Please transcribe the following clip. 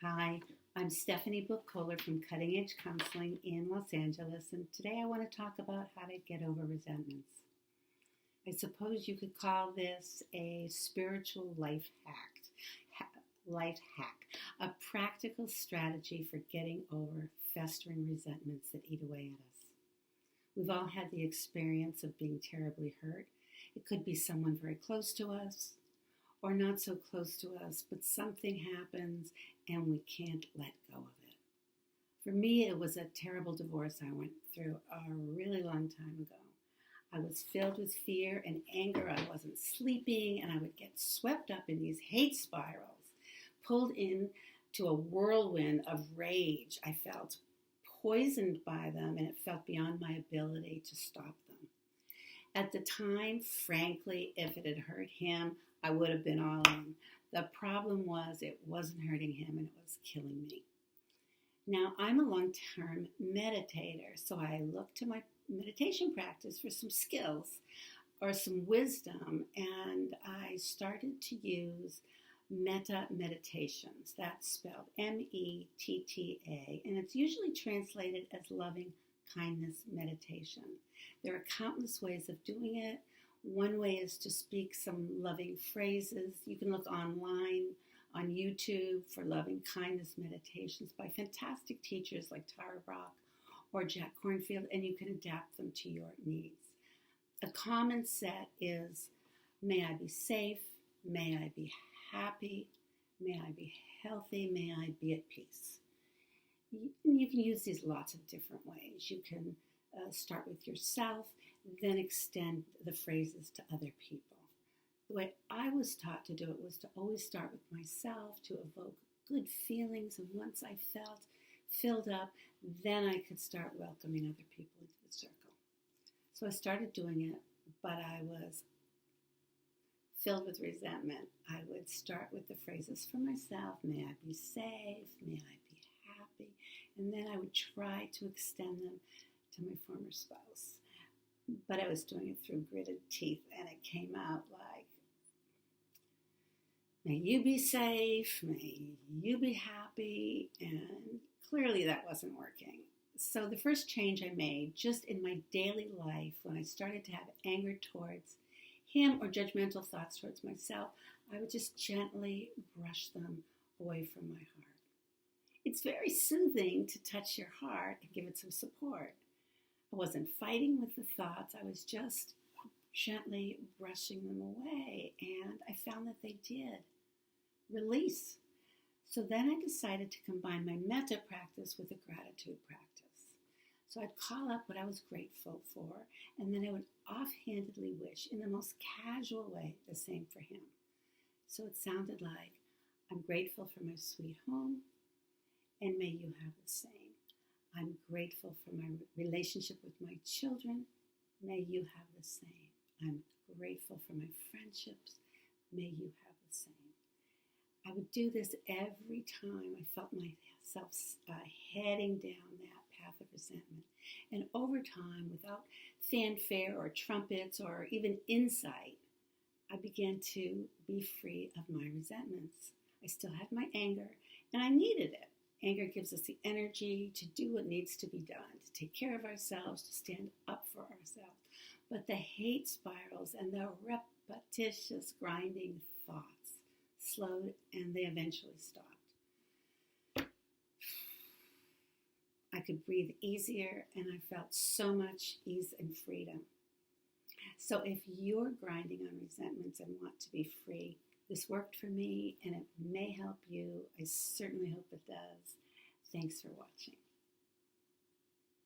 Hi, I'm Stephanie Koehler from Cutting Edge Counseling in Los Angeles, and today I want to talk about how to get over resentments. I suppose you could call this a spiritual life hack, a practical strategy for getting over festering resentments that eat away at us. We've all had the experience of being terribly hurt. It could be someone very close to us, or not so close to us, but something happens and we can't let go of it. For me, it was a terrible divorce I went through a really long time ago. I was filled with fear and anger. I wasn't sleeping, and I would get swept up in these hate spirals, pulled into a whirlwind of rage. I felt poisoned by them, and it felt beyond my ability to stop them. At the time, frankly, if it had hurt him, I would have been all in. The problem was it wasn't hurting him and it was killing me. Now, I'm a long-term meditator, so I looked to my meditation practice for some skills or some wisdom, and I started to use metta meditations. That's spelled M-E-T-T-A, and it's usually translated as loving kindness meditation. There are countless ways of doing it. One way is to speak some loving phrases. You can look online on YouTube for loving kindness meditations by fantastic teachers like Tara Brach or Jack Kornfield, and you can adapt them to your needs. A common set is, may I be safe, may I be happy, may I be healthy, may I be at peace. You can use these lots of different ways. You can start with yourself, then extend the phrases to other people. The way I was taught to do it was to always start with myself, to evoke good feelings, and once I felt filled up, then I could start welcoming other people into the circle. So I started doing it, but I was filled with resentment. I would start with the phrases for myself, may I be safe, may I be happy, and then I would try to extend them to my former spouse. But I was doing it through gritted teeth, and it came out like, may you be safe, may you be happy, and clearly that wasn't working. So the first change I made just in my daily life, when I started to have anger towards him or judgmental thoughts towards myself, I would just gently brush them away from my heart. It's very soothing to touch your heart and give it some support. I wasn't fighting with the thoughts. I was just gently brushing them away, and I found that they did release. So then I decided to combine my metta practice with a gratitude practice. So I'd call up what I was grateful for, and then I would offhandedly wish in the most casual way the same for him. So it sounded like, I'm grateful for my sweet home, and may you have the same. I'm grateful for my relationship with my children. May you have the same. I'm grateful for my friendships. May you have the same. I would do this every time I felt myself heading down that path of resentment. And over time, without fanfare or trumpets or even insight, I began to be free of my resentments. I still had my anger, and I needed it. Anger gives us the energy to do what needs to be done, to take care of ourselves, to stand up for ourselves. But the hate spirals and the repetitious grinding thoughts slowed, and they eventually stopped. I could breathe easier, and I felt so much ease and freedom. So if you're grinding on resentments and want to be free, this worked for me, and it may help you. I certainly hope it does. Thanks for watching.